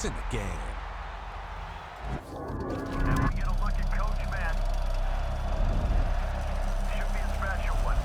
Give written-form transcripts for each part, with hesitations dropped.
It's in the game. And we get a look at Coach Madden. Should be a special one.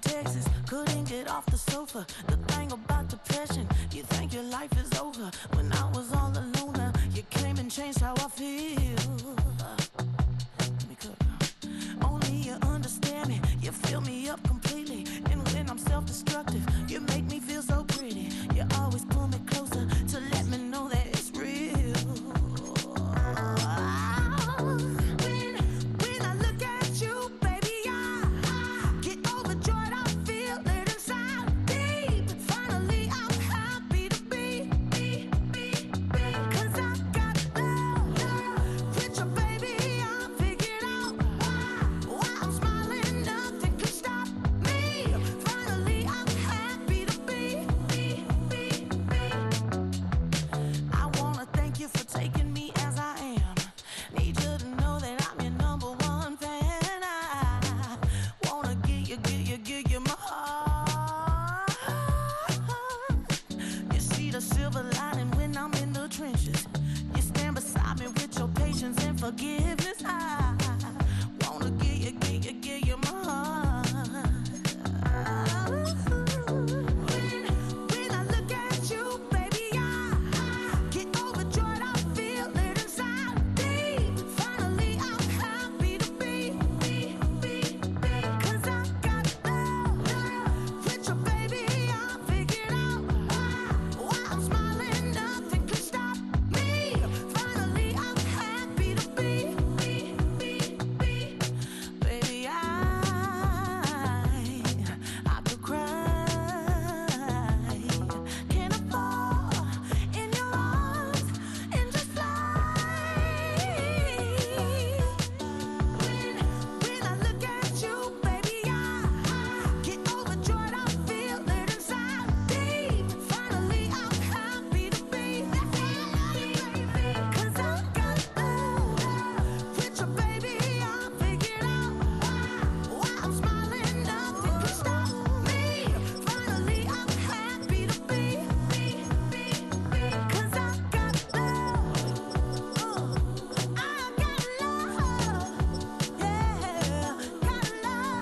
Texas, couldn't get off the sofa. The thing about depression, you think your life is over. When I was all alone, now you came and changed how I feel. Let me cook. Only you understand me, you fill me up completely. And when I'm self-destructive, you make me feel so pretty. You always pull me closer to let me know that it's real. When I look at you, baby, I get overjoyed. I feel it inside deep. Finally, I'm happy to be. 'Cause I got love with you, baby. I figured out why I'm smiling. Nothing can stop me. Finally, I'm happy to be. I wanna thank you for taking me as I am. Need you to know that I'm your number one fan. I wanna give you my heart. You see the silver lining when I'm in the trenches. You stand beside me with your patience and forgiveness. I wanna give you my heart. When I look at you, baby, I get overjoyed. I feel it inside deep. Finally, I'm happy to be. 'Cause I got love with you, baby. I figured out why I'm smiling. Nothing can stop me. Finally, I'm happy to be. Baby, I could cry. Can I fall in your arms and just fly? When I look at you, baby, I get overjoyed. I feel it inside deep. Finally, I'm happy to be. 'Cause I got love with you, baby. I figured out why I'm smiling. Nothing can stop me. Finally, I'm happy to be. 'Cause I got love. I got love. Yeah, got love.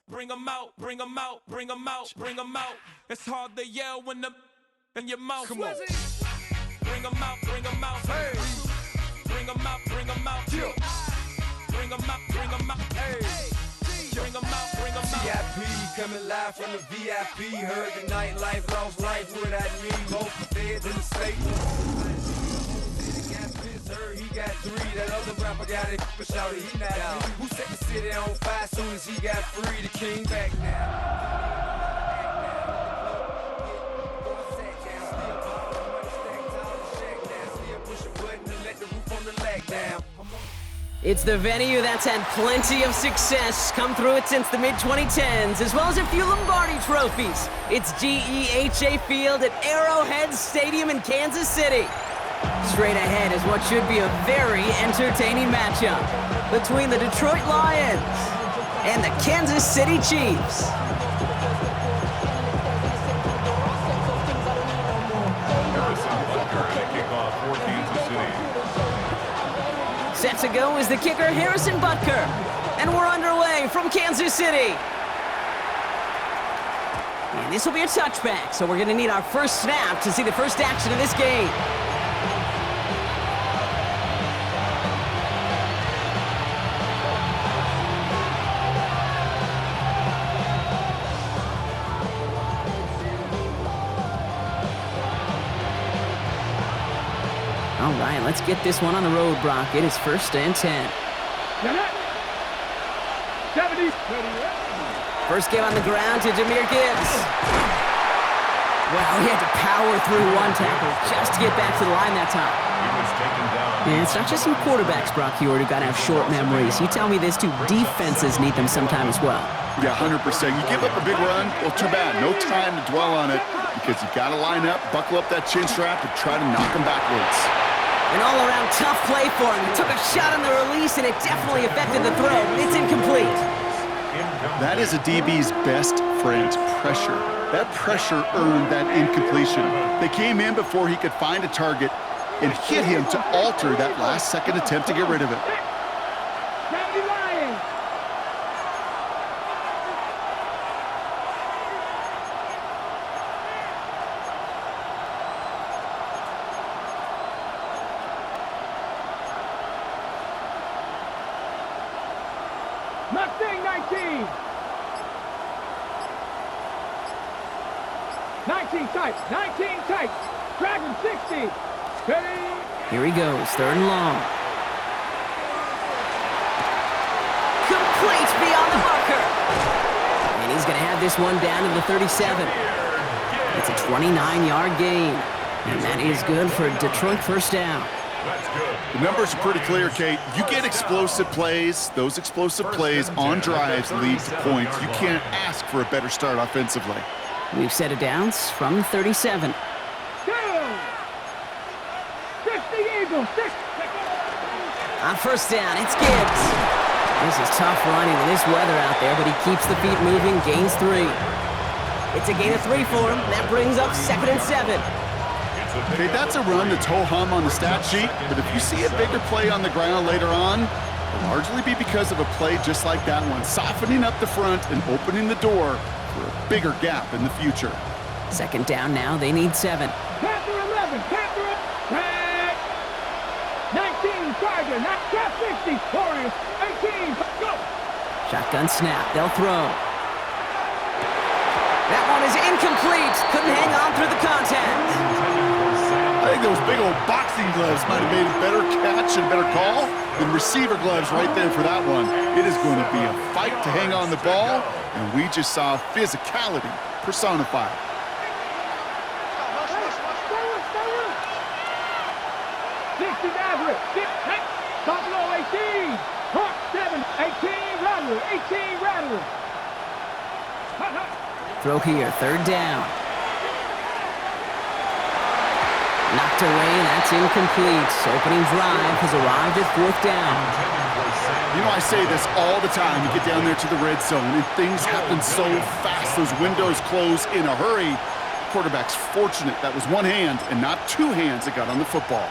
Bring 'em out, bring 'em out, bring 'em out, bring 'em out. It's hard to yell when the in your mouth. Come on. Bring 'em out, bring 'em out. Hey. Bring 'em out, bring 'em out. Yeah. Bring 'em out, bring 'em out. Hey. Bring 'em out, bring 'em out. VIP coming live from the VIP. Heard the nightlife, lost life without me. Most feds in the state. Got this, heard he got 3. That other rapper got it, but shouted he not out. Who set the city on fire soon as he got free? The king back now. It's the venue that's had plenty of success come through it since the mid-2010s, as well as a few Lombardi trophies. It's GEHA Field at Arrowhead Stadium in Kansas City. Straight ahead is what should be a very entertaining matchup between the Detroit Lions and the Kansas City Chiefs. Set to go is the kicker, Harrison Butker. And we're underway from Kansas City. And this will be a touchback, so we're going to need our first snap to see the first action of this game. All right, let's get this one on the road, Brock. It is 1st and 10. 70. First give on the ground to Jahmyr Gibbs. Well, he had to power through one tackle just to get back to the line that time. And it's not just some quarterbacks, Brock Huard, who got to have short memories. You tell me this too, defenses need them sometime as well. Yeah, 100%. You give up a big run, well, too bad. No time to dwell on it because you got to line up, buckle up that chin strap, and try to knock them backwards. An all-around tough play for him. He took a shot on the release, and it definitely affected the throw. It's incomplete. That is a DB's best friend, pressure. That pressure earned that incompletion. They came in before he could find a target and hit him to alter that last-second attempt to get rid of it. Mustang 19. 19 tight. 19 tight. Dragon 60. Ready. Here he goes, 3rd and long. Complete beyond the marker. And he's going to have this one down to the 37. It's a 29-yard gain. And that is good for Detroit 1st down. The numbers are pretty clear, Kate. You get explosive plays. Those explosive plays on drives lead to points. You can't ask for a better start offensively. We've set it downs from 37. 60 Eagles. 6. On 1st down, it's Gibbs. This is tough running in this weather out there, but he keeps the feet moving, gains 3. It's a gain of 3 for him. That brings up 2nd and 7. Okay, that's a run that's ho-hum on the stat sheet, but if you see a bigger play on the ground later on, it'll largely be because of a play just like that one, softening up the front and opening the door for a bigger gap in the future. 2nd down now, they need 7. Panther 11. Panther 19. Tiger. Not 60. Warriors. 18. Go. Shotgun snap, they'll throw. That one is incomplete. Couldn't hang on through the contact. I think those big old boxing gloves might have made a better catch and a better call than receiver gloves right there for that one. It is going to be a fight to hang on the ball, and we just saw physicality personified. 60 Maverick. 6. Buffalo 18. Hawk 7. 18 Rattler. 18 Rattler. Throw here, 3rd down. Knocked away, that's incomplete. Opening drive has arrived at 4th down. You know, I say this all the time. You get down there to the red zone, and things happen so fast. Those windows close in a hurry. The quarterback's fortunate that was one hand and not 2 hands that got on the football.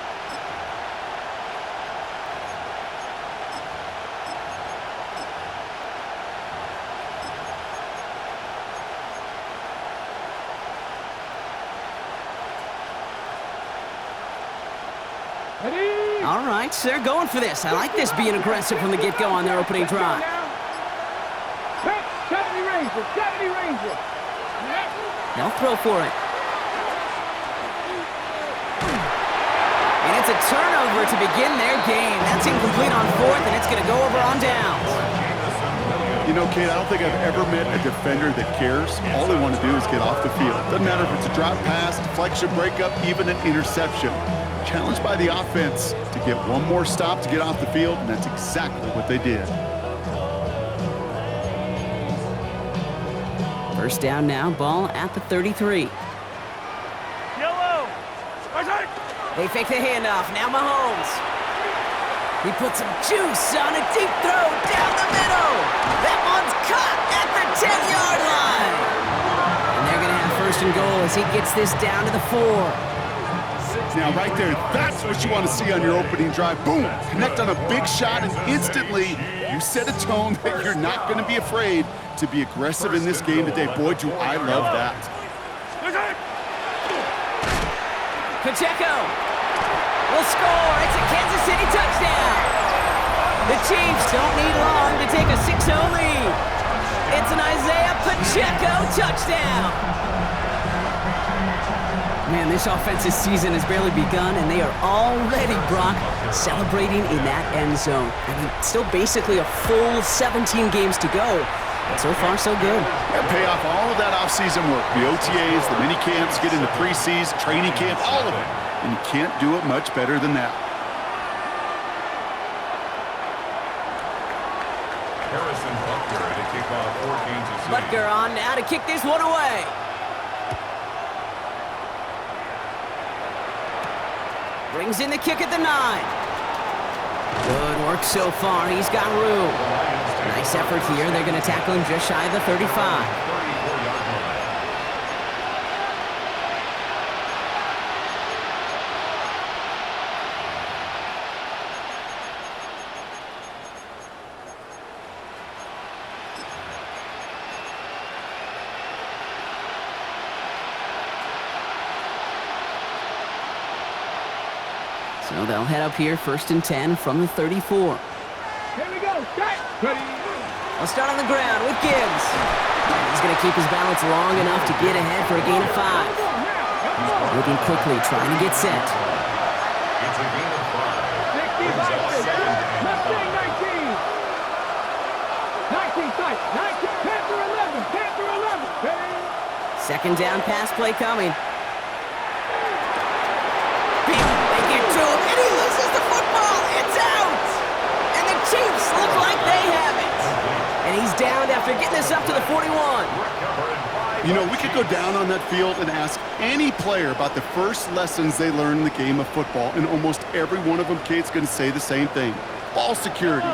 All right, they're going for this. I like this being aggressive from the get-go on their opening drive. 70 Rangers. 70 Rangers. They'll throw for it. And it's a turnover to begin their game. That's incomplete on 4th, and it's going to go over on downs. You know, Kate, I don't think I've ever met a defender that cares. All they want to do is get off the field. Doesn't matter if it's a drop pass, deflection, breakup, even an interception. Challenged by the offense to get one more stop to get off the field, and that's exactly what they did. 1st down now, ball at the 33. Yellow. They fake the handoff, now Mahomes. He puts some juice on a deep throw down the middle. That one's caught at the 10-yard line. And they're going to have 1st and goal as he gets this down to the 4. Now, right there, that's what you want to see on your opening drive. Boom! Connect on a big shot, and instantly you set a tone that you're not going to be afraid to be aggressive in this game today. Boy, do I love that. Pacheco will score. It's a Kansas City touchdown. The Chiefs don't need long to take a 6-0 lead. It's an Isaiah Pacheco touchdown. Man, this offensive season has barely begun, and they are already, Brock, celebrating in that end zone. I mean, still basically a full 17 games to go. But so far, so good. Pay off all of that offseason work. The OTAs, the mini camps, get into preseason, training camp, all of it. And you can't do it much better than that. Butker on now to kick this one away. Brings in the kick at the 9. Good work so far. He's got room. Nice effort here. They're going to tackle him just shy of the 35. So they'll head up here, 1st and 10 from the 34. Here we go. Set. Ready. They'll start on the ground with Gibbs. He's going to keep his balance long enough to get ahead for a gain of 5. Moving quickly, trying to get set. It's a gain of 5. 60 Mustang 19. 19 tight. 19. Panther 11. Panther 11. Ready. Second down pass play coming. To him, and he loses the football. It's out! And the Chiefs look like they have it. And he's down after getting this up to the 41. You know, we could go down on that field and ask any player about the first lessons they learned in the game of football, and almost every one of them, Kate's going to say the same thing. Ball security.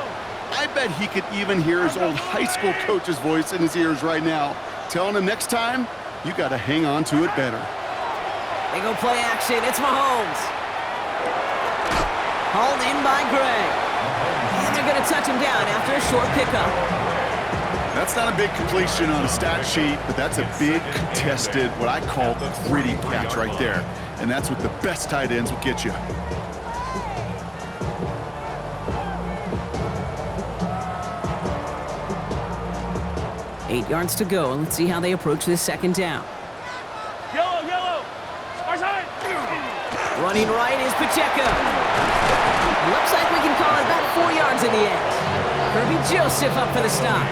I bet he could even hear his old high school coach's voice in his ears right now, telling him next time, you got to hang on to it better. They go play action. It's Mahomes. Hauled in by Gray. And they're going to touch him down after a short pickup. That's not a big completion on a stat sheet, but that's a big contested, what I call gritty catch right there. And that's what the best tight ends will get you. Eight yards to go. Let's see how they approach this second down. Yellow. Our side. Running right is Pacheco. Looks like we can call it about 4 yards in the end. Kirby Joseph up for the stop.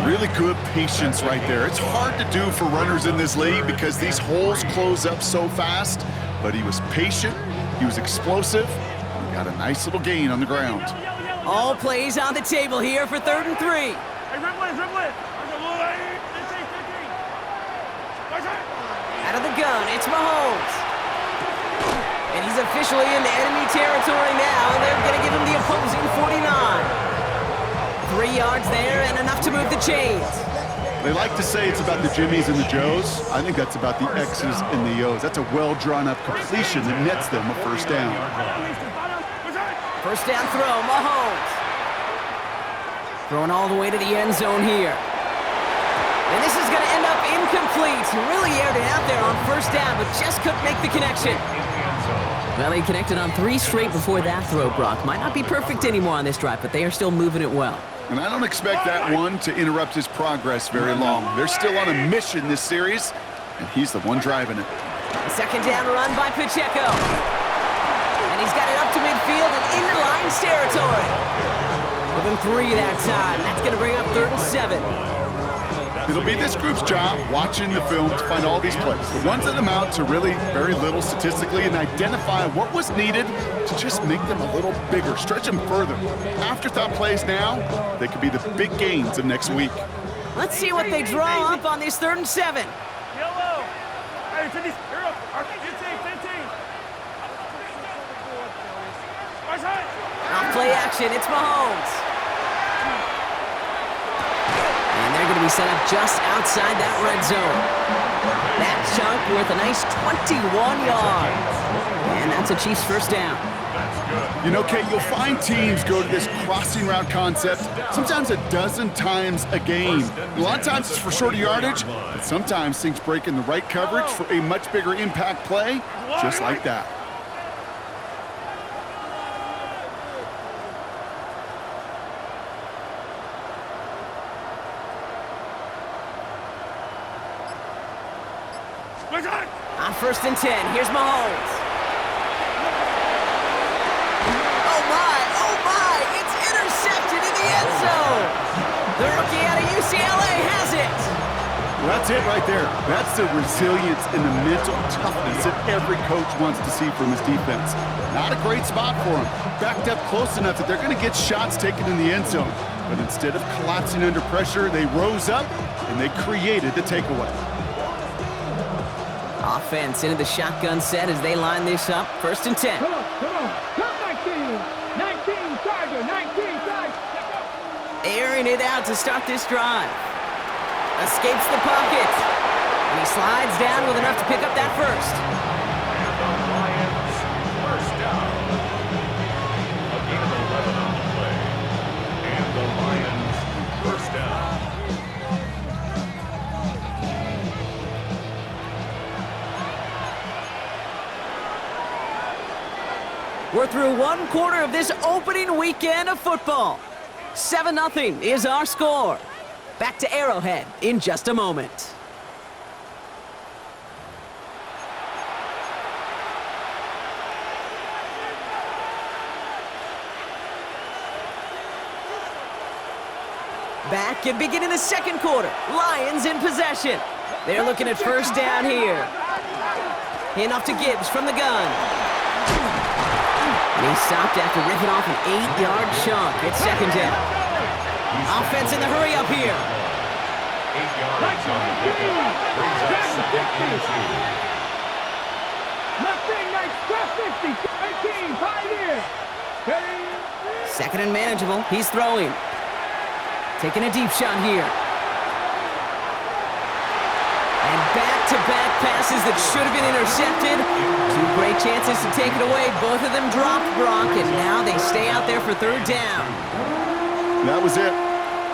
Really good patience right there. It's hard to do for runners in this league because these holes close up so fast, but he was patient, he was explosive, and got a nice little gain on the ground. All plays on the table here for 3rd and 3. Hey, dribble it. Out of the gun, it's Mahomes. And he's officially into enemy territory now, and they're going to give him the opposing 49. 3 yards there and enough to move the chains. They like to say it's about the Jimmies and the Joes. I think that's about the X's and the O's. That's a well-drawn-up completion that nets them a first down. First down throw, Mahomes. Throwing all the way to the end zone here. And this is going to end up incomplete. He really aired it out there on first down, but just couldn't make the connection. Well, they connected on 3 straight before that throw, Brock. Might not be perfect anymore on this drive, but they are still moving it well. And I don't expect that one to interrupt his progress very long. They're still on a mission this series, and he's the one driving it. Second down run by Pacheco. And he's got it up to midfield and into Lions territory. Within 3 that time. That's going to bring up 3rd and 7. It'll be this group's job watching the film to find all these plays. The ones that amount to really very little statistically and identify what was needed to just make them a little bigger, stretch them further. Afterthought plays now, they could be the big gains of next week. Let's see what they draw up on this 3rd and 7. Yellow. Hey, 50. You're up. 15. Our side. Off play action, it's Mahomes. And they're going to be set up just outside that red zone. That chunk worth a nice 21 yards. And that's a Chiefs first down. You know, Kate, you'll find teams go to this crossing route concept sometimes a dozen times a game. A lot of times it's for shorter yardage, but sometimes things break in the right coverage for a much bigger impact play, just like that. On 1st and 10, here's Mahomes. Oh my, it's intercepted in the end zone. The rookie out of UCLA has it. Well, that's it right there. That's the resilience and the mental toughness that every coach wants to see from his defense. Not a great spot for him. Backed up close enough that they're going to get shots taken in the end zone. But instead of collapsing under pressure, they rose up and they created the takeaway. Offense into the shotgun set as they line this up. 1st and 10. Come on. Come 19, Tiger, 19, Tiger. Airing it out to start this drive. Escapes the pocket. And he slides down with enough to pick up that first. And the Lions, first down. A gain of 11 on the play. And the Lions, first down. We're through 1 quarter of this opening weekend of football. 7-0 is our score. Back to Arrowhead in just a moment. Back and beginning the 2nd quarter. Lions in possession. They're looking at 1st down here. Hand off to Gibbs from the gun. And he stopped after ripping off an 8-yard chunk. It's 2nd down. Offense in the hurry up here. 8 yards on the pickup. Brings up 2nd and 2. 18, Pioneer. 2nd and manageable. He's throwing. Taking a deep shot here. And back-to-back passes that should have been intercepted. 2 great chances to take it away. Both of them dropped, Brock, and now they stay out there for 3rd down. That was it.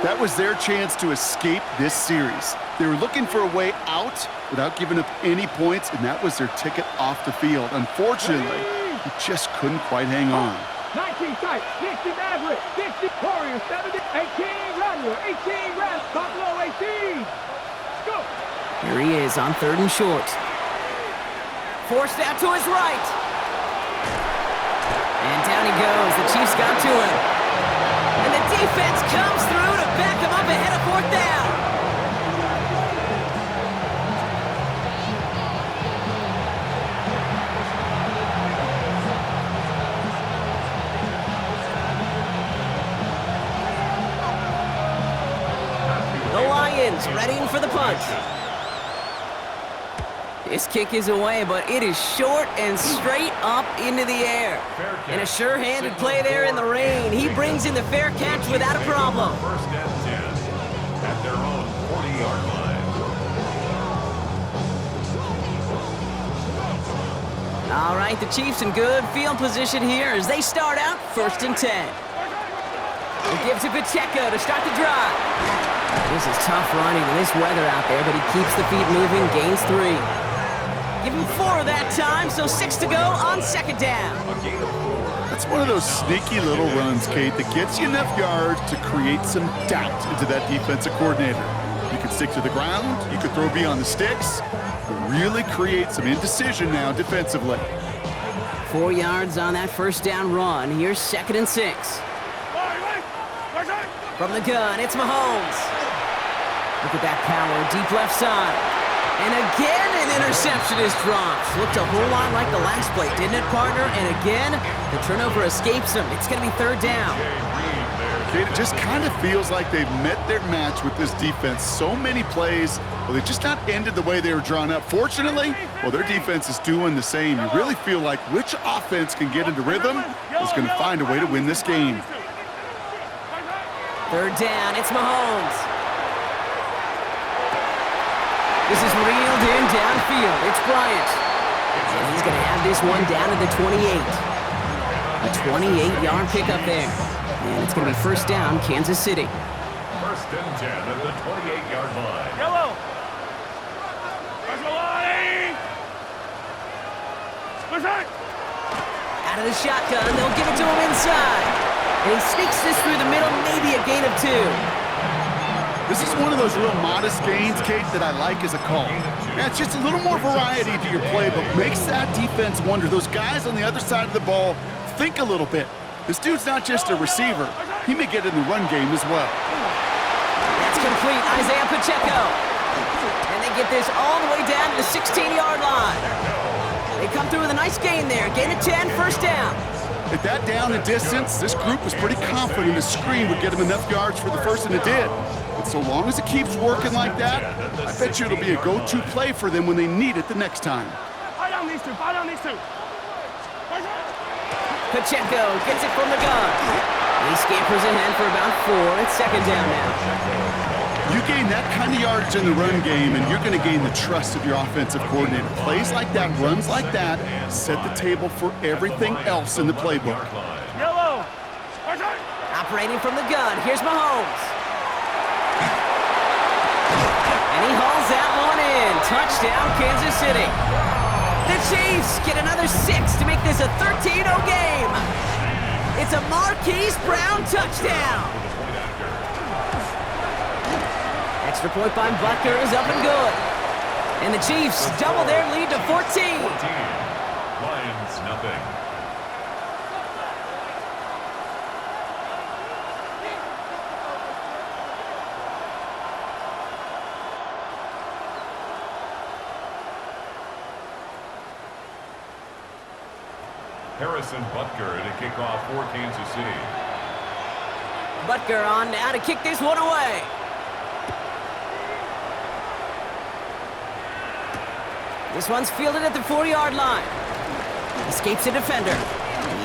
That was their chance to escape this series. They were looking for a way out without giving up any points, and that was their ticket off the field. Unfortunately, he just couldn't quite hang on. 19 tight, 60 Maverick, 60 Warrior, 70, 18 Runner, 18 Ram, Buffalo 18. Go! Here he is on 3rd and short. Forced out to his right. And down he goes. The Chiefs got to him. And the defense comes through to back him up ahead of 4th down. The Lions readying for the punt. This kick is away, but it is short and straight up into the air. And a sure-handed play there in the rain. He brings in the fair catch without a problem. 1st and 10 at their own 40-yard line. All right, the Chiefs in good field position here as they start out 1st and 10. He gives to Pacheco to start the drive. This is tough running in this weather out there, but he keeps the feet moving, gains 3. Give him 4 that time, so 6 to go on 2nd down. That's one of those sneaky little runs, Kate, that gets you enough yards to create some doubt into that defensive coordinator. You can stick to the ground, you can throw beyond the sticks, but really create some indecision now defensively. 4 yards on that 1st down run. Here's 2nd and 6. From the gun, it's Mahomes. Look at that power, deep left side. And again, an interception is dropped. Looked a whole lot like the last play, didn't it, partner? And again, the turnover escapes him. It's going to be 3rd down. It just kind of feels like they've met their match with this defense. So many plays, well, they just not ended the way they were drawn up. Fortunately, well, their defense is doing the same. You really feel like which offense can get into rhythm is going to find a way to win this game. 3rd down, it's Mahomes. This is reeled in downfield. It's Bryant. And he's going to have this one down at the 28. A 28-yard pickup there. And it's going to be 1st down, Kansas City. 1st and 10 at the 28-yard line. Yellow. Out of the shotgun, they'll give it to him inside. And he sneaks this through the middle, maybe a gain of 2. This is one of those real modest gains, Kate, that I like as a call. Yeah, it's just a little more variety to your playbook. Makes that defense wonder. Those guys on the other side of the ball think a little bit. This dude's not just a receiver. He may get in the run game as well. That's complete, Isaiah Pacheco. And they get this all the way down to the 16-yard line. They come through with a nice gain there. Gain of 10, first down. At that down and distance, this group was pretty confident the screen would get them enough yards for the first, and it did. But so long as it keeps working like that, I bet you it'll be a go-to play for them when they need it the next time. Fight on these two, fight on these two. Pacheco gets it from the gun. He scampers ahead for about 4. It's second down now. You gain that kind of yardage in the run game, and you're going to gain the trust of your offensive coordinator. Plays like that, runs like that, set the table for everything else in the playbook. Yellow. Operating from the gun, here's Mahomes. And he hauls that one in. Touchdown, Kansas City. The Chiefs get another 6 to make this a 13-0 game. It's a Marquise Brown touchdown. Extra point by Butker is up and good. And the Chiefs double their lead to 14. Lions, nothing. Harrison Butker to kick off for Kansas City. Butker on now to kick this one away. This one's fielded at the 4-yard line. Escapes a defender.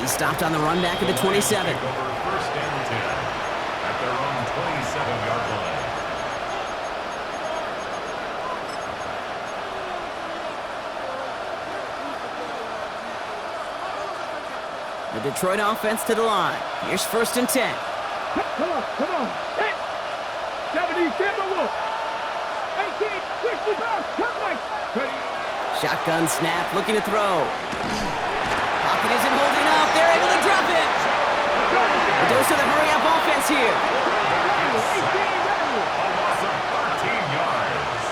He's stopped on the run back at the 27. First down 10 at their own 27-yard line. The Detroit offense to the line. Here's first and 10. Come on. Hit. 70, Timber Wolf. 18, 65, come back. Shotgun snap, looking to throw. Pocket isn't holding up. They're able to drop it. A dose of the hurry-up offense here. A loss of 13 yards.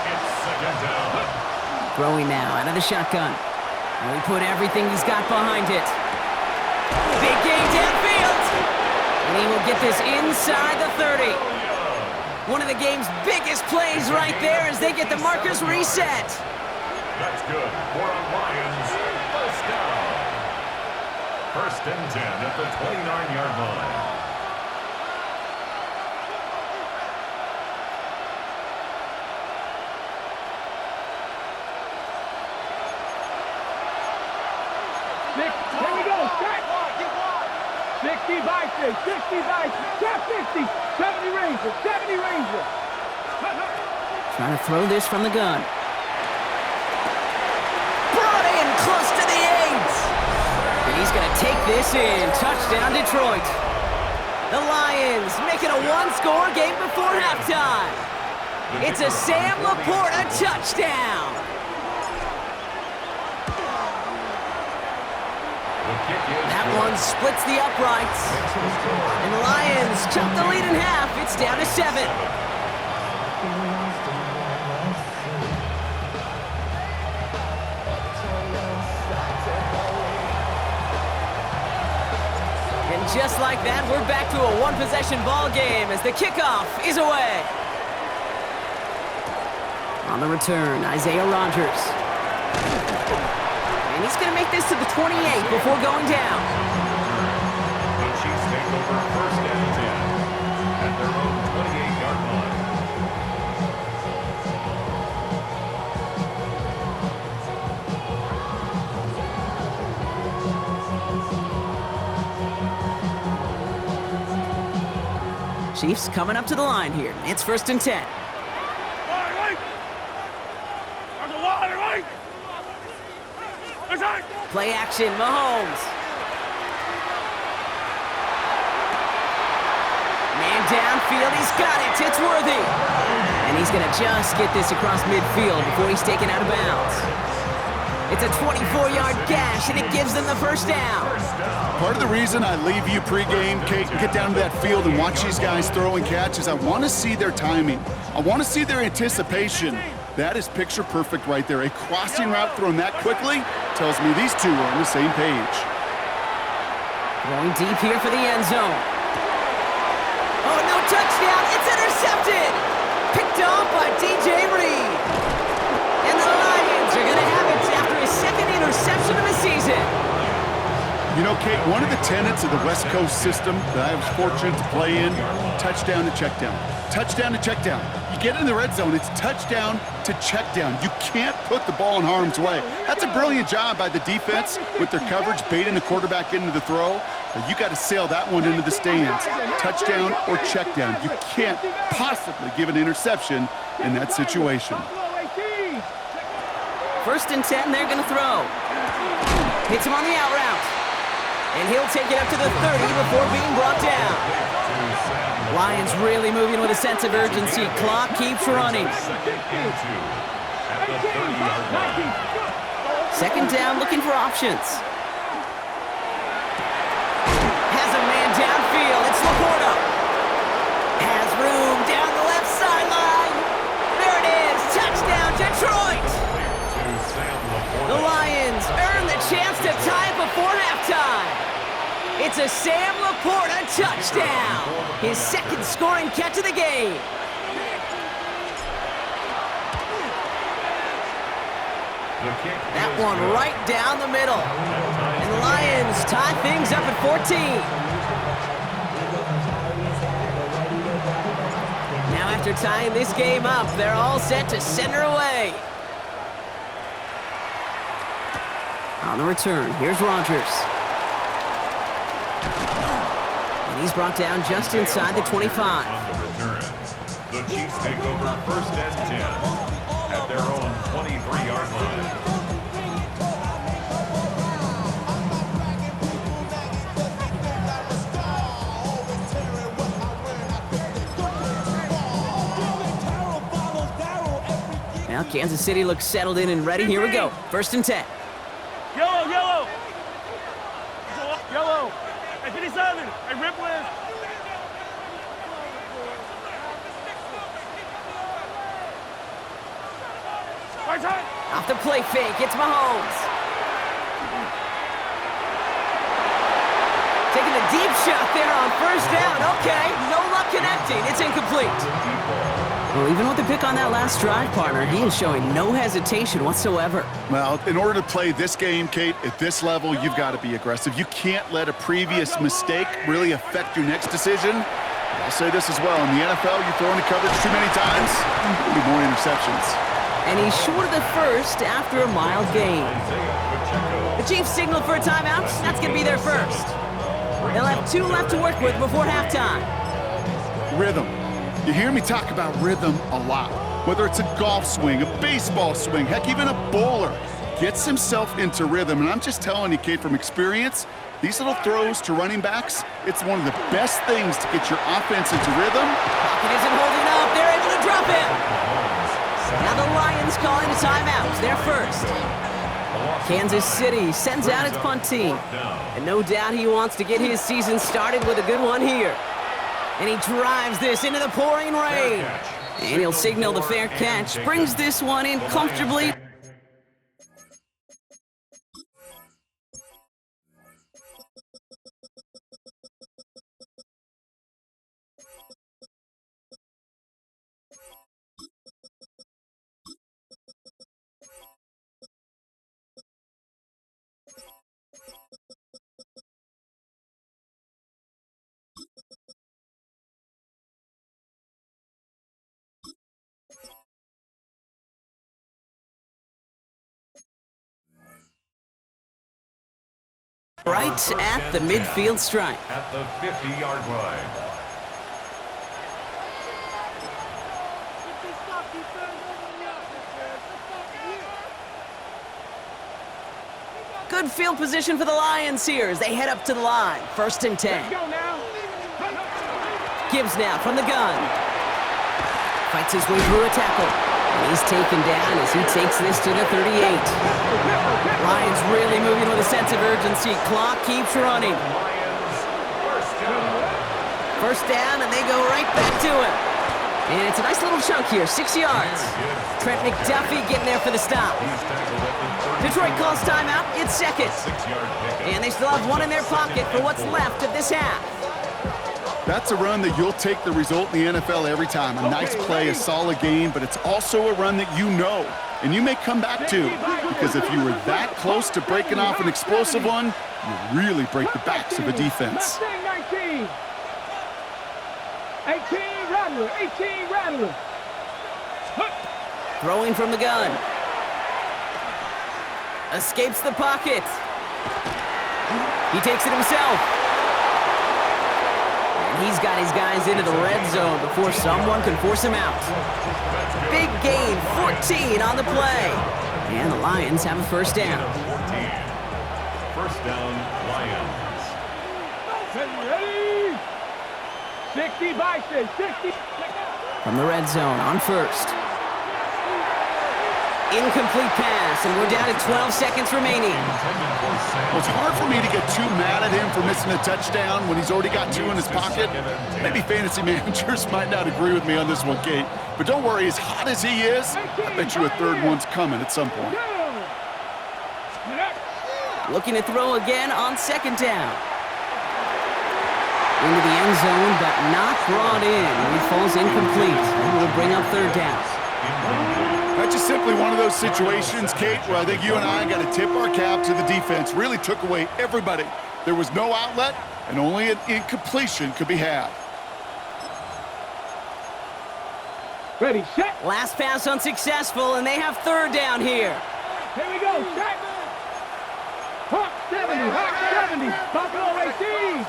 It's second down. Throwing now out of the shotgun. And he put everything he's got behind it. Big gain downfield. And he will get this inside the 30. One of the game's biggest plays right there as they get the markers reset. That's good for our Lions. First down. First and 10 at the 29-yard line. Here we go. 60 Vikings, 60 Vikings, 50, 70 Rangers, 70 Rangers. Trying to throw this from the gun. Brought in close to the 8. And he's going to take this in. Touchdown, Detroit. The Lions make it a one-score game before halftime. It's a Sam Laporta touchdown. That one splits the uprights. And the Lions chop the lead in half. It's down to 7. And just like that, we're back to a one-possession ball game as the kickoff is away. On the return, Isaiah Rodgers. And he's going to make this to the 28 before going down. The Chiefs take over first and 10 at their own 28-yard line. Chiefs coming up to the line here. It's first and 10. Play action, Mahomes. Man downfield, he's got it. It's Worthy. And he's going to just get this across midfield before he's taken out of bounds. It's a 24-yard gash, and it gives them the first down. Part of the reason I leave you pregame, Kate, and get down to that field and watch these guys throw and catch is I want to see their timing. I want to see their anticipation. That is picture perfect right there. A crossing route thrown that quickly tells me these two are on the same page. Going deep here for the end zone. Oh, no touchdown. It's intercepted. Picked off by DJ Reed. And the Lions are going to have it after his second interception of the season. You know, Kate, one of the tenets of the West Coast system that I was fortunate to play in, touchdown to check down. Touchdown to check down. You get in the red zone, it's touchdown to check down. You can't put the ball in harm's way. That's a brilliant job by the defense with their coverage, baiting the quarterback into the throw. But you got to sail that one into the stands. Touchdown or check down. You can't possibly give an interception in that situation. First and 10, they're going to throw. Hits him on the out route. And he'll take it up to the 30 before being brought down. Lions really moving with a sense of urgency. Clock keeps running. Second down, looking for options. Has a man downfield. It's Laporta. Has room down the left sideline. There it is. Touchdown, Detroit. The Lions earn the chance to tie before halftime. It's a Sam Laporta touchdown. His second scoring catch of the game. That one right down the middle. And the Lions tie things up at 14. Now after tying this game up, they're all set to send her away. On the return, here's Rodgers. And he's brought down just inside the 25. On the return, the Chiefs take over first and 10 at their own 23-yard line. Now Kansas City looks settled in and ready. Here we go. First and 10. Yellow, yellow. Yellow. Hey, 57. Hey, Rip West. Right side. Off the play fake, it's Mahomes. Taking a deep shot there on first down. Okay, no luck connecting. It's incomplete. Well, even with the pick on that last drive, partner, he is showing no hesitation whatsoever. Well, in order to play this game, Kate, at this level, you've got to be aggressive. You can't let a previous mistake really affect your next decision. I'll say this as well. In the NFL, you throw into coverage too many times, there'll be more interceptions. And he's short of the first after a mild gain. The Chiefs signal for a timeout. That's going to be their first. They'll have 2 left to work with before halftime. Rhythm. You hear me talk about rhythm a lot. Whether it's a golf swing, a baseball swing, heck, even a bowler gets himself into rhythm. And I'm just telling you, Kate, from experience, these little throws to running backs, it's one of the best things to get your offense into rhythm. Pocket isn't holding up. They're able to drop him. Now the Lions calling a timeout. They're first. Kansas City sends out its punt team. And no doubt he wants to get his season started with a good one here. And he drives this into the pouring rain. And he'll signal the fair catch. Brings this one in comfortably. Right at the midfield stripe. At the 50-yard line. Good field position for the Lions here as they head up to the line. First and 10. Go now. Gibbs now from the gun. Fights his way through a tackle. And he's taken down as he takes this to the 38. Lions really moving with a sense of urgency. Clock keeps running. First down, and they go right back to him. And it's a nice little chunk here, 6 yards. Trent McDuffie getting there for the stop. Detroit calls timeout, it's seconds. And they still have one in their pocket for what's left of this half. That's a run that you'll take the result in the NFL every time. A nice play, a solid game, but it's also a run that you know, and you may come back to, because if you were that close to breaking off an explosive one, you really break the backs of a defense. 18 Rattler, 18 Rattler. Throwing from the gun. Escapes the pocket. He takes it himself. And he's got his guys into the red zone before someone can force him out. Big gain, 14 on the play. And the Lions have a first down. 14. First down, Lions. Ready? 60 Bison, 60. From the red zone on first. Incomplete pass, and we're down to 12 seconds remaining. Well, it's hard for me to get too mad at him for missing a touchdown when he's already got 2 in his pocket. Maybe fantasy managers might not agree with me on this one, Kate. But don't worry, as hot as he is, I bet you a third one's coming at some point. Looking to throw again on second down. Into the end zone, but not brought in. He falls incomplete, and will bring up third down. That's just simply one of those situations, Kate, where I think you and I got to tip our cap to the defense. Really took away everybody. There was no outlet, and only an incompletion could be had. Ready, set. Last pass unsuccessful, and they have third down here. Here we go, set. Hawk 70, Hawk 70, Buffalo 18.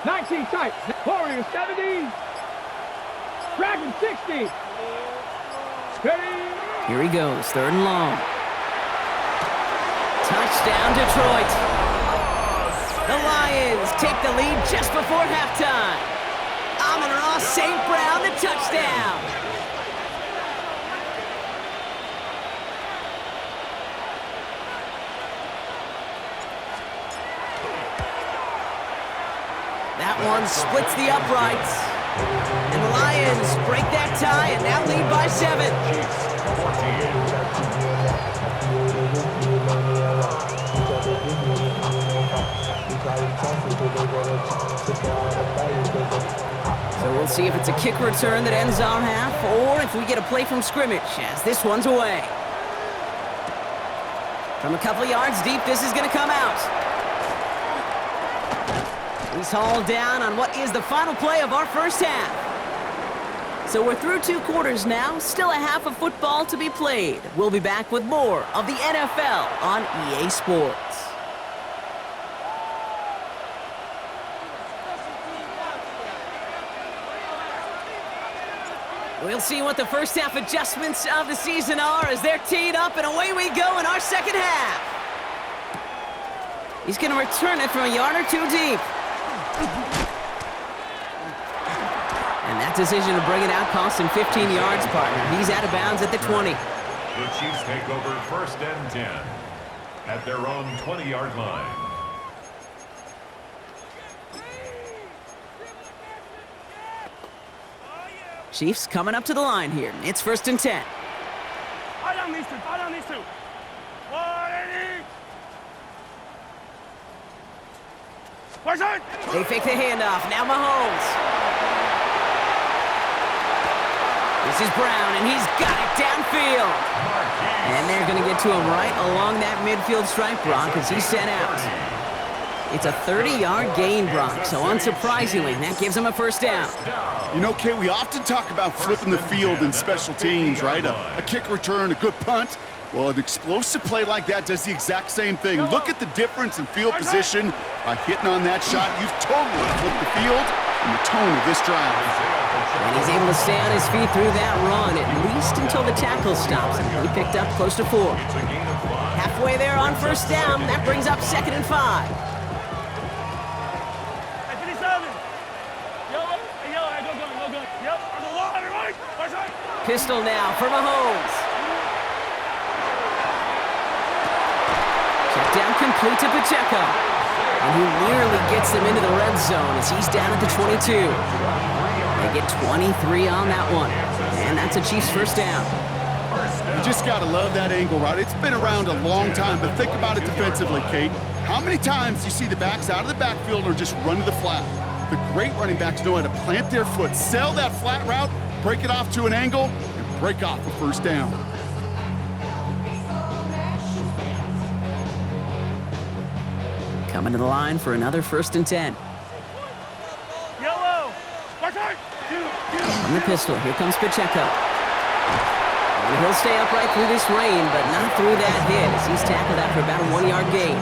19 tight, Warriors 70. Dragon 60. Ready. Here he goes, third and long. Touchdown, Detroit. The Lions take the lead just before halftime. Amon-Ra St. Brown, the touchdown. That one splits the uprights. And the Lions break that tie and now lead by 7. So we'll see if it's a kick return that ends our half, or if we get a play from scrimmage, as this one's away. From a couple yards deep, this is going to come out. He's hauled down on what is the final play of our first half. So we're through 2 quarters now, still a half of football to be played. We'll be back with more of the NFL on EA Sports. We'll see what the first half adjustments of the season are as they're teed up, and away we go in our second half. He's going to return it from a yard or 2 deep. And that decision to bring it out cost him 15 yards, partner. He's out of bounds at the 20. The Chiefs take over first and 10 at their own 20-yard line. Chiefs coming up to the line here. It's first and 10. They fake the handoff. Now Mahomes. This is Brown, and he's got it downfield. And they're going to get to him right along that midfield stripe, Brock, as he's sent out. It's a 30-yard gain, Brock, so unsurprisingly, that gives him a first down. You know, Kate, we often talk about flipping the field in special teams, right? A kick return, a good punt. Well, an explosive play like that does the exact same thing. Look at the difference in field position. By hitting on that shot, you've totally flipped the field and the tone of this drive. And he's able to stay on his feet through that run, at least until the tackle stops him. He picked up close to 4. Halfway there on first down, that brings up second and 5. Pistol now for Mahomes. Check down complete to Pacheco. And he nearly gets them into the red zone as he's down at the 22. They get 23 on that one. And that's a Chiefs first down. You just got to love that angle, right? It's been around a long time, but think about it defensively, Kate. How many times do you see the backs out of the backfield or just run to the flat? The great running backs know how to plant their foot, sell that flat route, break it off to an angle, and break off the first down. Coming to the line for another 1st and 10. Yellow. From the pistol, here comes Pacheco. And he'll stay upright through this rain, but not through that hit as he's tackled after about a 1-yard gain.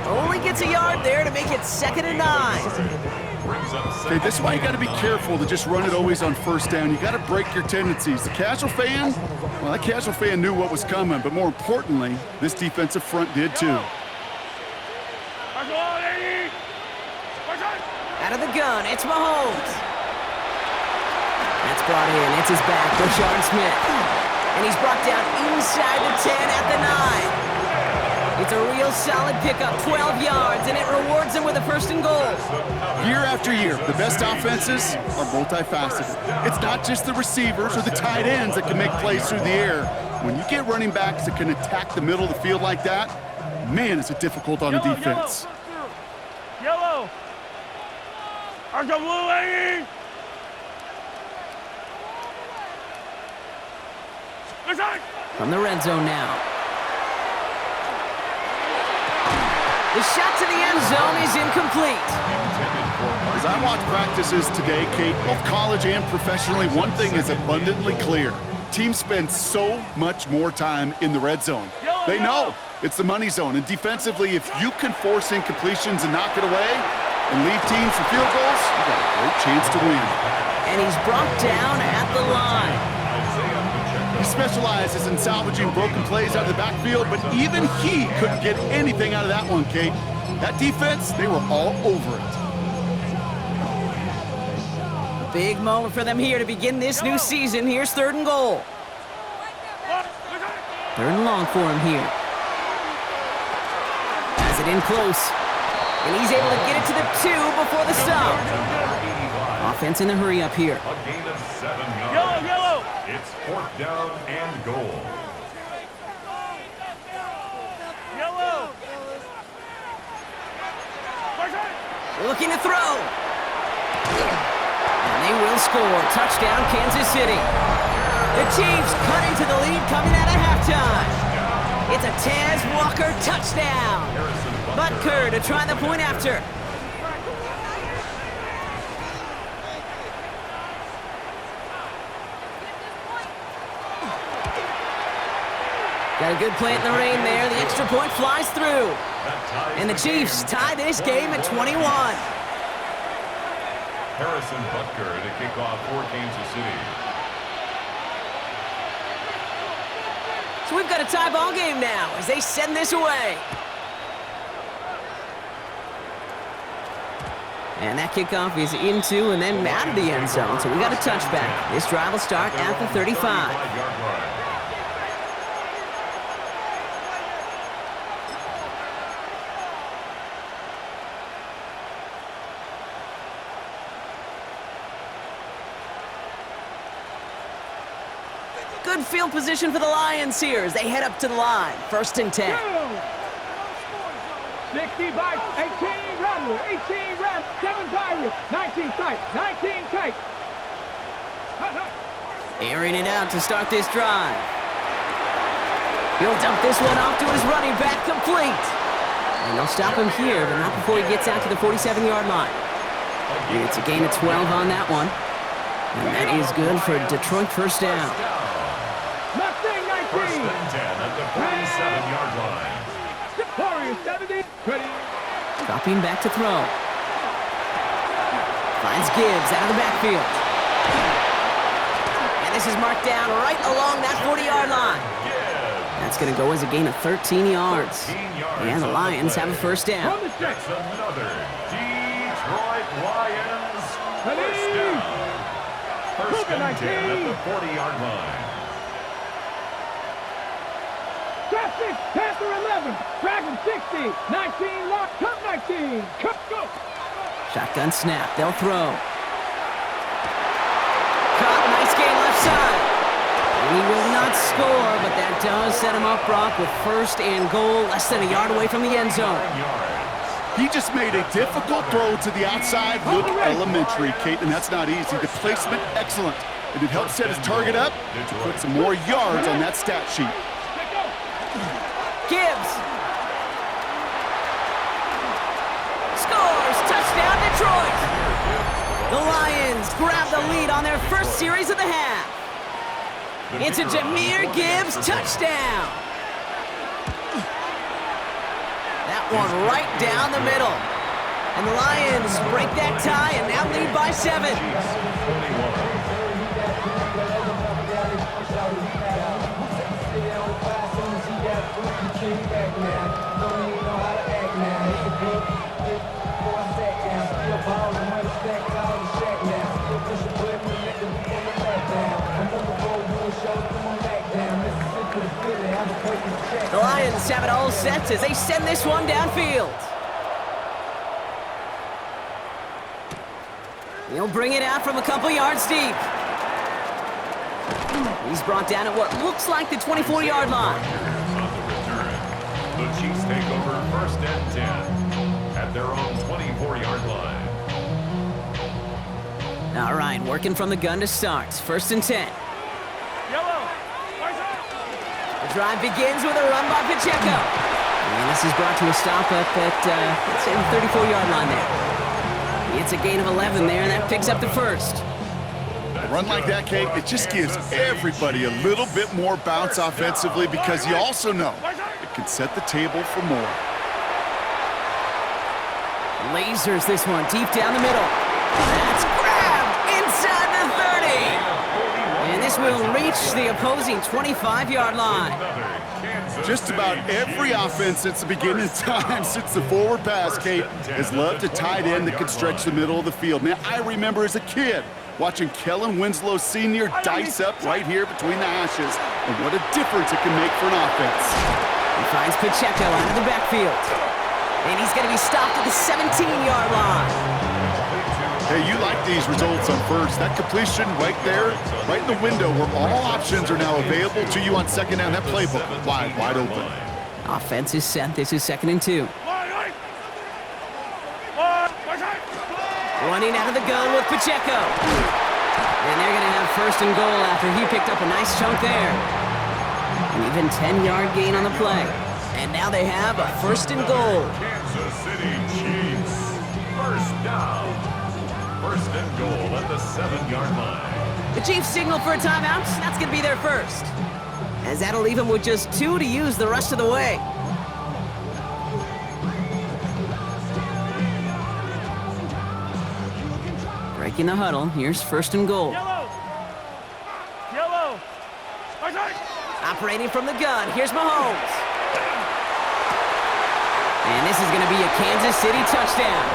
Only gets a yard there to make it 2nd and 9. Okay, this is why you got to be careful to just run it always on first down. You got to break your tendencies. The casual fan, well, that casual fan knew what was coming, but more importantly, this defensive front did too. Out of the gun, it's Mahomes. That's brought in. It's his back, Rashard Smith. And he's brought down inside the 10 at the 9. It's a real solid pickup, 12 yards, and it rewards him with a 1st and goal. Year after year, the best offenses are multifaceted. It's not just the receivers or the tight ends that can make plays through the air. When you get running backs that can attack the middle of the field like that, man, is it difficult on a defense. Yellow. Arca blue hanging. From the red zone now. The shot to the end zone is incomplete. As I watch practices today, Kate, both college and professionally, one thing is abundantly clear. Teams spend so much more time in the red zone. They know it's the money zone, and defensively, if you can force incompletions and knock it away and leave teams for field goals, you got a great chance to win. And he's brought down at the line. He specializes in salvaging broken plays out of the backfield, but even he couldn't get anything out of that one, Kate. That defense, they were all over it. A big moment for them here to begin this new season. Here's 3rd and goal. 3rd and long for him here. Has it in close. And he's able to get it to the 2 before the stop. Offense in the hurry up here. A gain of 7 yards. Yellow. It's 4th down and goal. Yellow. Looking to throw. And they will score. Touchdown, Kansas City. The Chiefs cut into the lead coming out of halftime. It's a Taz Walker touchdown. Butker to try the point after. Got a good play in the rain there. The extra point flies through. And the Chiefs tie this game at 21. Harrison Butker to kick off for Kansas City. So we've got a tie ball game now as they send this away. And that kickoff is into and then out of the end zone. So we got a touchback. This drive will start at the 35. Good field position for the Lions here as they head up to the line. 1st and 10. 65, 18 Rattler, 18 Ram, 7 Pirates, 19 tight, 19 tight. Airing it out to start this drive. He'll dump this one off to his running back, complete. And they'll stop him here, but not before he gets out to the 47-yard line. And it's a gain of 12 on that one. And that is good for Detroit 1st down. Mustang 19. 1st and 10 at the 47-yard line. Warriors 70. Ready. Dropping back to throw. Finds Gibbs out of the backfield. And this is marked down right along that 40-yard line. That's going to go as a gain of 13 yards. And the Lions have a 1st down. That's another Detroit Lions 1st down. First and 10 19. at the 40-yard line. Traffic, Panther 11, Dragon 60, 19, lock, cut 19, cut, go. Shotgun snap, they'll throw. Caught, nice gain left side. And he will not score, but that does set him up, Brock, with first and goal, less than a yard away from the end zone. He just made a difficult throw to the outside. Look elementary, Kate, and that's not easy. The placement, excellent. And it helped set his target up to put some more yards on that stat sheet. Gibbs. Scores! Touchdown, Detroit! The Lions grab the lead on their first series of the half. It's a Jahmyr Gibbs touchdown. That one right down the middle. And the Lions break that tie and now lead by 7. The Lions have it all set as they send this one downfield. He'll bring it out from a couple yards deep. He's brought down at what looks like the 24-yard line. On the return, the Chiefs take over first and 10 at their own 24-yard line. All right, working from the gun to start. First and 10. The drive begins with a run by Pacheco. And this is brought to a stop up at, let's say, the 34-yard line there. It's a gain of 11 there, and that picks up the first. A run like that, Kate, it just gives everybody a little bit more bounce offensively because you also know it can set the table for more. Lasers this one deep down the middle. That's grabbed inside the 30. And this will reach the opposing 25-yard line. Just about every offense since the beginning of time, since the forward pass, Kate, has loved a tight end that can stretch the middle of the field. Man, I remember as a kid watching Kellen Winslow Sr. dice up right here between the hashes. And what a difference it can make for an offense. He finds Pacheco out of the backfield. And he's going to be stopped at the 17-yard line. Hey, you like these results on first. That completion right there, right in the window where all options are now available to you on second down. That playbook wide open. Offense is set. This is 2nd and 2. Running out of the gun with Pacheco. And they're going to have first and goal after he picked up a nice chunk there. An even 10-yard gain on the play. And now they have a first and goal. Kansas City Chiefs, first down. First and goal at the 7-yard line. The Chiefs signal for a timeout. That's going to be their first. As that'll leave them with just 2 to use the rest of the way. Breaking the huddle. Here's first and goal. Yellow. Operating from the gun. Here's Mahomes. And this is going to be a Kansas City touchdown.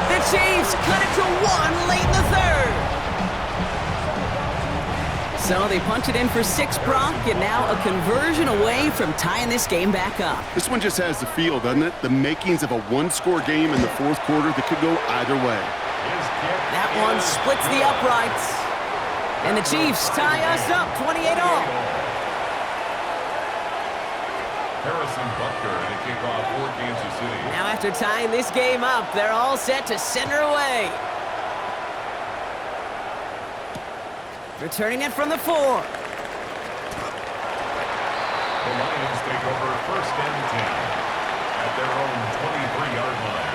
The Chiefs cut it to 1 late in the 3rd. So they punch it in for 6, Brock, and now a conversion away from tying this game back up. This one just has the feel, doesn't it? The makings of a one-score game in the 4th quarter that could go either way. That one splits the uprights. And the Chiefs tie us up 28-all. Harrison Butker and a kickoff for Kansas City. Now after tying this game up, they're all set to send her away. Returning it from the 4. The Lions take over first and 10 at their own 23-yard line.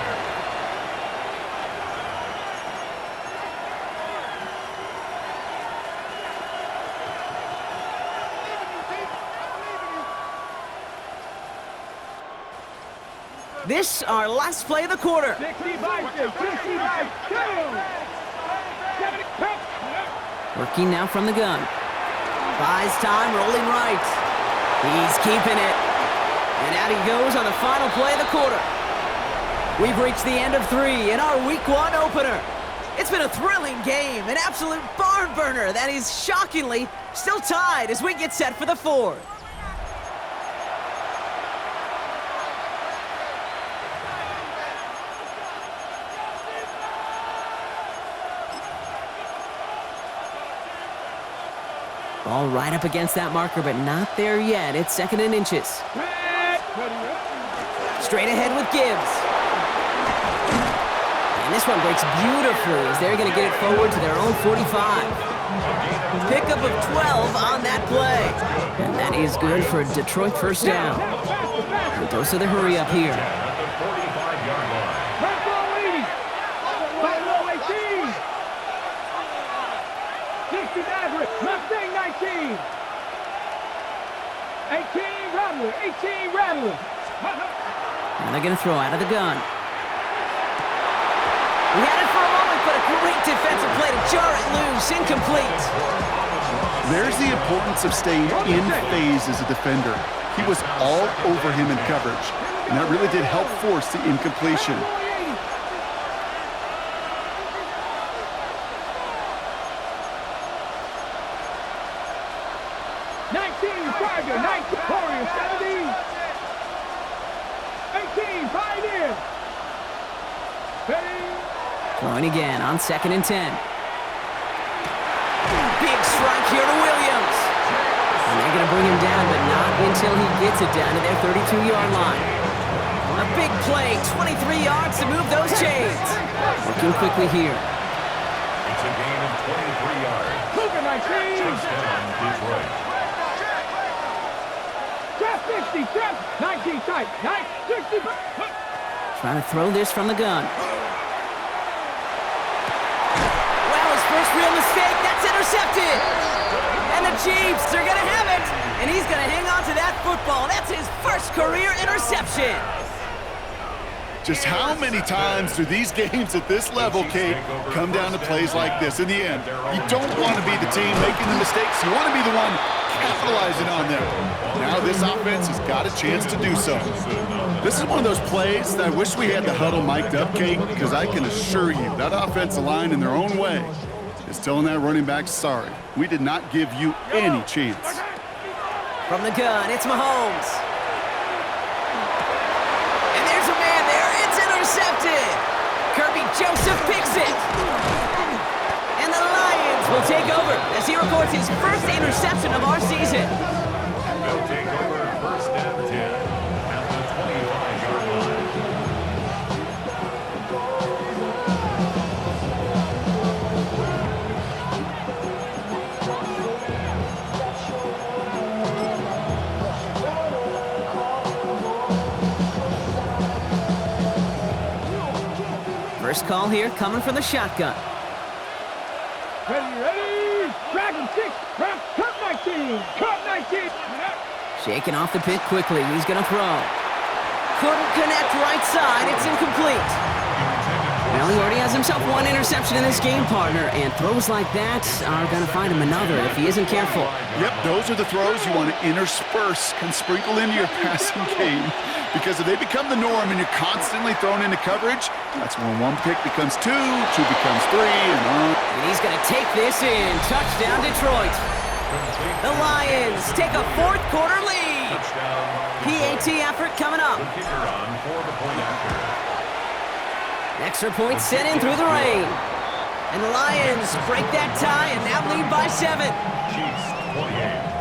This our last play of the quarter. 60 by 2. 60 by 2. 70. Working now from the gun. Buys time, rolling right. He's keeping it. And out he goes on the final play of the quarter. We've reached the end of 3 in our Week 1 opener. It's been a thrilling game, an absolute barn burner that is shockingly still tied as we get set for the fourth. Ball right up against that marker, but not there yet. It's 2nd and inches. Straight ahead with Gibbs. And this one breaks beautifully as they're going to get it forward to their own 45. Pickup of 12 on that play. And that is good for a Detroit first down. And those are the hurry up here. Mustang 19. 18 Rattler. 18 Rattler. And they're going to throw out of the gun. We had it for a moment, but a great defensive play to jar it loose. Incomplete. There's the importance of staying in phase as a defender. He was all over him in coverage, and that really did help force the incompletion. Throwing again on 2nd and 10. Big strike here to Williams. And they're going to bring him down, but not until he gets it down to their 32-yard line. A big play, 23 yards to move those chains. Working quickly here. It's a gain of 23 yards. Touchdown, Detroit. Trap 60, trap 19 tight, 60. Trying to throw this from the gun. First real mistake, that's intercepted. And the Chiefs are going to have it. And he's going to hang on to that football. That's his first career interception. Just how many times do these games at this level, Kate, come down to plays like this? In the end, you don't want to be the team making the mistakes. You want to be the one capitalizing on them. Now this offense has got a chance to do so. This is one of those plays that I wish we had the huddle mic'd up, Kate, because I can assure you that offensive line in their own way is telling that running back, sorry, we did not give you any chance. From the gun, it's Mahomes. And there's a man there. It's intercepted. Kirby Joseph picks it. And the Lions will take over as he records his first interception of our season. They'll take over 1st and 10 at the 25-yard line. First call here coming from the shotgun. Ready. Dragon 6, cut 19, cut 19. Shaking off the pick quickly. He's going to throw. Couldn't connect right side. It's incomplete. Well, he already has himself one interception in this game, partner, and throws like that are going to find him another if he isn't careful. Yep, those are the throws you want to intersperse and sprinkle into your passing game, because if they become the norm and you're constantly thrown into coverage, that's when one pick becomes two becomes three, and on. And he's going to take this in. Touchdown, Detroit. The Lions take a fourth quarter lead. PAT effort coming up. The kicker on for the point after. Extra point sent in through the rain. And the Lions break that tie and now lead by 7. Chiefs 28.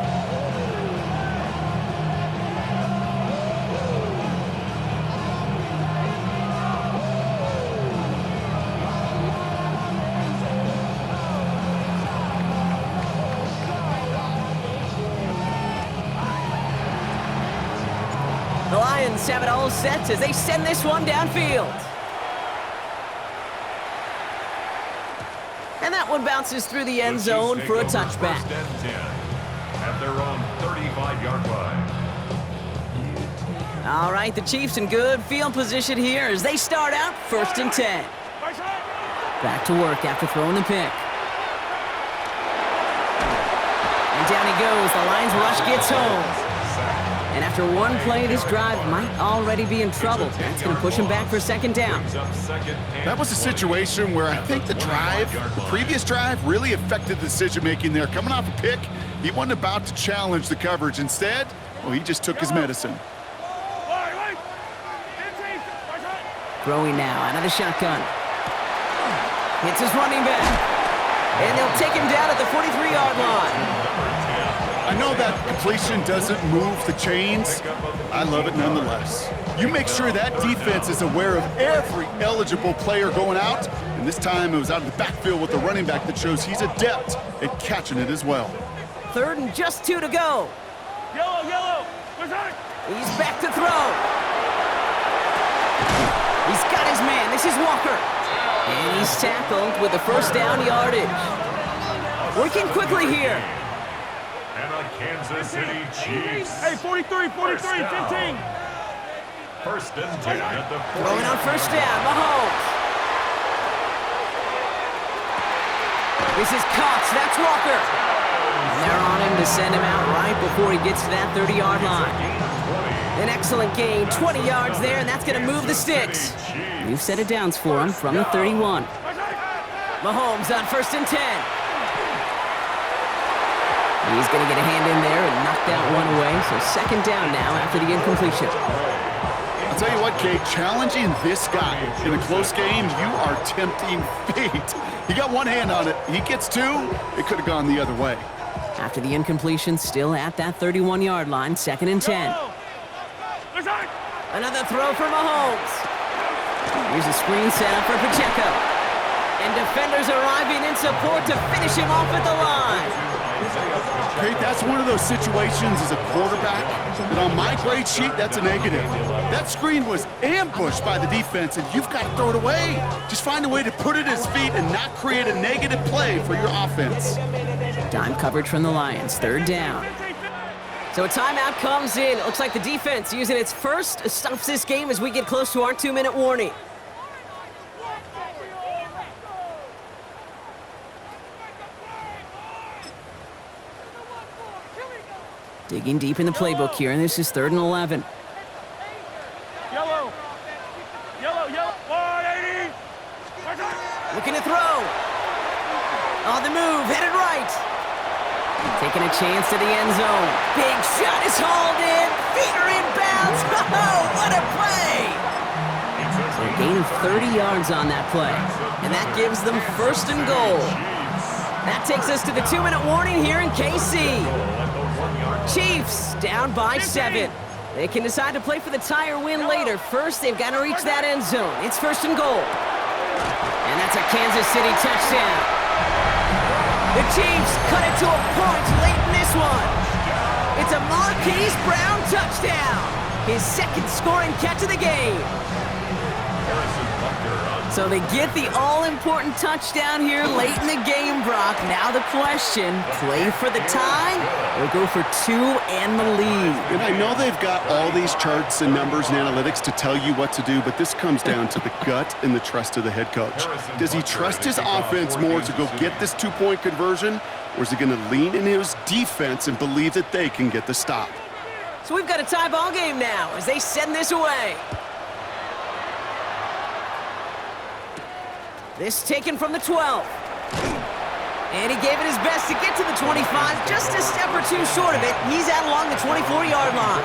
The Lions have it all set as they send this one downfield. And that one bounces through the end zone for a touchback. 1st and 10 at their own 35-yard line. All right, the Chiefs in good field position here as they start out 1st and 10. Back to work after throwing the pick. And down he goes. The Lions rush gets home. And after one play, this drive might already be in trouble. That's going to push him back for second down. That was a situation where I think the previous drive, really affected the decision-making there. Coming off a pick, he wasn't about to challenge the coverage. Instead, well, he just took his medicine. Throwing now out of the shotgun. Hits his running back. And they'll take him down at the 43-yard line. I know that completion doesn't move the chains. I love it nonetheless. You make sure that defense is aware of every eligible player going out, and this time it was out of the backfield with the running back that shows he's adept at catching it as well. 3rd and just 2 to go. Yellow. He's back to throw. He's got his man. This is Walker. And he's tackled with a first down yardage. Working quickly here. And the Kansas City Chiefs. Hey, 43, 15. First and 10 at the 40. Throwing on first down, Mahomes. This is Cox, that's Walker. And they're on him to send him out right before he gets to that 30-yard line. An excellent gain, 20 yards there, and that's going to move the sticks. New set of downs for him from the 31. Mahomes on first and 10. He's going to get a hand in there and knock that one away, so second down now after the incompletion. I'll tell you what, Kate, challenging this guy in a close game, you are tempting fate. He got one hand on it. He gets two, it could have gone the other way. After the incompletion, still at that 31-yard line, second and 10. Another throw for Mahomes. Here's a screen set up for Pacheco. And defenders arriving in support to finish him off at the line. Kate, that's one of those situations as a quarterback that on my grade sheet, that's a negative. That screen was ambushed by the defense, and you've got to throw it away. Just find a way to put it at his feet and not create a negative play for your offense. Dime coverage from the Lions, 3rd down. So a timeout comes in. It looks like the defense using its first stops this game as we get close to our 2-minute warning. Digging deep in the playbook here, and this is 3rd and 11. Yellow. 180. Looking to throw. On the move, headed right. Taking a chance to the end zone. Big shot is hauled in. Feet are in bounds. Oh, what a play! So a gain of 30 yards on that play. And that gives them 1st and goal. That takes us to the 2-minute warning here in KC. Chiefs down by 7. They can decide to play for the tie or win later. First, they've got to reach that end zone. It's 1st and goal. And that's a Kansas City touchdown. The Chiefs cut it to a point late in this one. It's a Marquise Brown touchdown. His 2nd scoring catch of the game. So they get the all-important touchdown here late in the game, Brock. Now the question, play for the tie or go for 2 and the lead? And I know they've got all these charts and numbers and analytics to tell you what to do, but this comes down to the gut and the trust of the head coach. Does he trust his offense more to go get this 2-point conversion, or is he going to lean in his defense and believe that they can get the stop? So we've got a tie ball game now as they send this away. This taken from the 12. And he gave it his best to get to the 25, just a step or two short of it. He's out along the 24-yard line.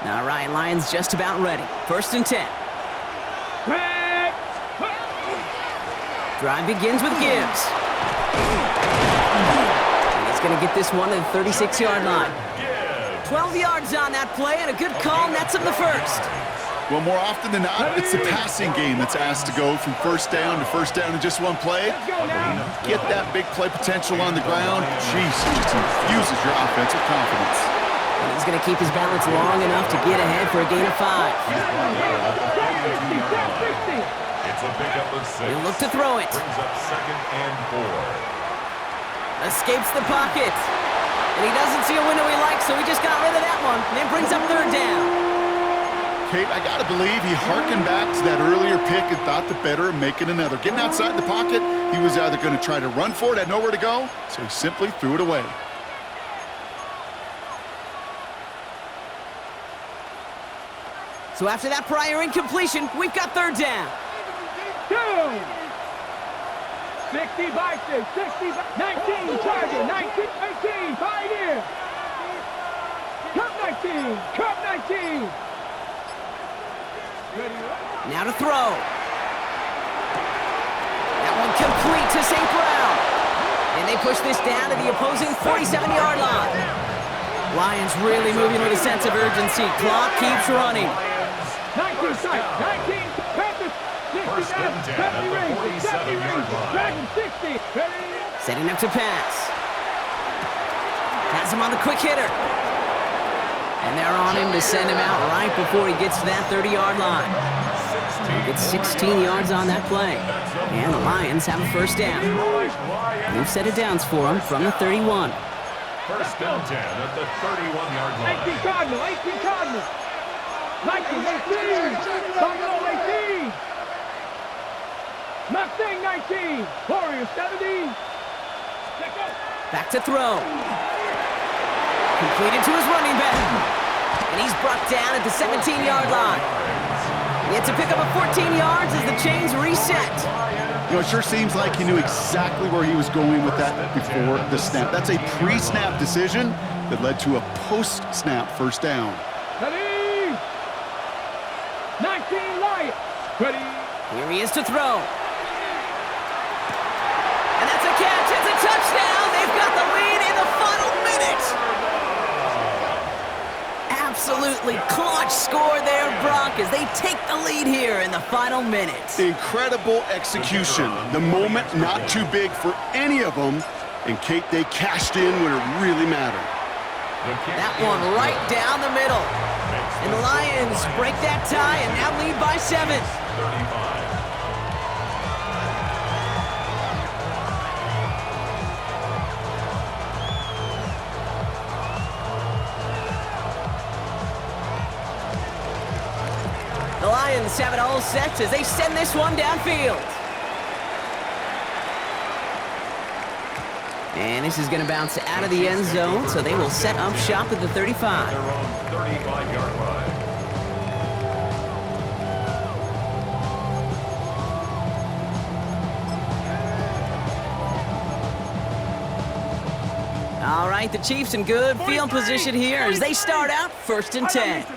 All right, Lions just about ready. 1st and 10. Drive begins with Gibbs. And he's going to get this one to the 36-yard line. 12 yards on that play, and a good call nets him the 1st. Well, more often than not, it's the passing game that's asked to go from 1st down to 1st down in just one play. Get that big play potential on the ground. Jeez, it just infuses your offensive confidence. And he's going to keep his balance long enough to get ahead for a gain of 5. It's a pickup of 6. He'll look to throw it. Brings up 2nd and 4. Escapes the pocket. And he doesn't see a window he likes, so he just got rid of that one. And it brings up third down. Kate, I got to believe he hearkened back to that earlier pick and thought the better of making another. Getting outside the pocket, he was either going to try to run for it, had nowhere to go, so he simply threw it away. So after that prior incompletion, we've got third down. 2. 60 Vikings, 60, 19, Charger, 19, 18, Pioneer. Cup 19, Cup 19. Now to throw. That one complete to St. Brown. And they push this down to the opposing 47-yard line. Lions really moving with a sense of urgency. Clock keeps running. 19 sight, 19, Panthers, 60, 70 rings, 70 rings, Dragon 60, Setting up to pass. Has him on the quick hitter. And they're on him to send him out right before he gets to that 30-yard line. Gets 16 yards on that play. And the Lions have a first down. New set of downs for them from the 31. First and 10 at the 31-yard line. 18 Cardinal, 18 Cardinal. 19, 18, Buffalo 18. Mustang 19, Warriors 70. Back to throw. Completed to his running back. And he's brought down at the 17-yard line. He had to pick up a 14 yards as the chains reset. You know, it sure seems like he knew exactly where he was going with that before the snap. That's a pre-snap decision that led to a post-snap first down. Ready? 19 Lions. Ready? Here he is to throw. And that's a catch. It's a touchdown. They've got the lead in the final minute. Absolutely clutch score there, Brock, as they take the lead here in the final minute. Incredible execution. The moment not too big for any of them. And Kate, they cashed in when it really mattered. That one right down the middle. And the Lions break that tie and now lead by 7. 35. The Lions have it all set as they send this one downfield. And this is going to bounce out of the end zone, so they will set up shop at the 35. Their own 35-yard line. All right, the Chiefs in good field position here as they start out first and 10. Hey,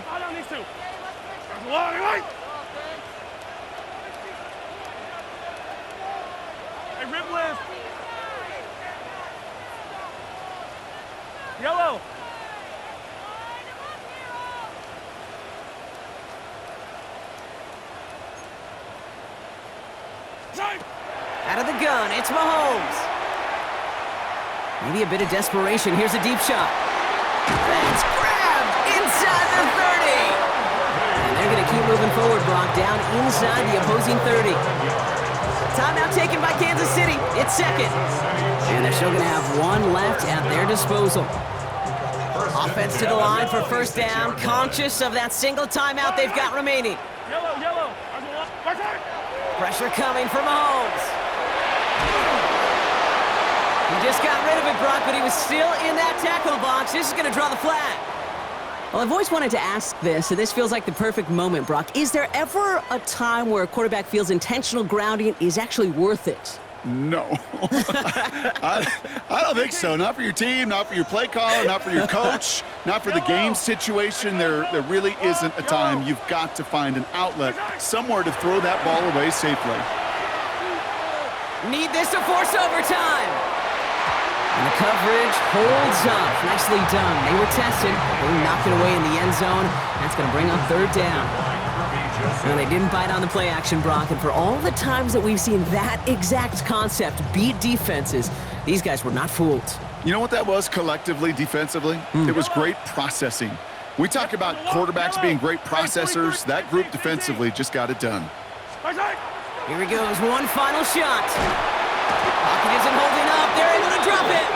rib lift. Yellow. Out of the gun, it's Mahomes. Maybe a bit of desperation. Here's a deep shot. It's grabbed inside the 30. And they're going to keep moving forward, Brock, down inside the opposing 30. Timeout taken by Kansas City. It's second. And they're still going to have one left at their disposal. Offense to the line for first down, conscious of that single timeout they've got remaining. Yellow. Pressure coming for Mahomes. He just got rid of it, Brock, but he was still in that tackle box. This is going to draw the flag. Well, I've always wanted to ask this, and this feels like the perfect moment, Brock. Is there ever a time where a quarterback feels intentional grounding is actually worth it? No. I don't think so. Not for your team, not for your play caller, not for your coach, not for the game situation. There really isn't a time. You've got to find an outlet, somewhere to throw that ball away safely. Need this to force overtime. And the coverage holds up. Nicely done. They were tested. They knocked it away in the end zone. That's going to bring up third down. Now, they didn't bite on the play action, Brock, and for all the times that we've seen that exact concept beat defenses, these guys were not fooled. You know what that was collectively, defensively? It was great processing. We talk about quarterbacks being great processors. That group defensively just got it done. Here he goes, one final shot. Pocket isn't holding up. They're able to drop it.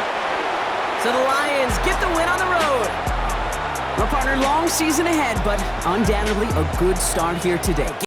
So the Lions get the win on the road. Well, partner, long season ahead, but undoubtedly a good start here today.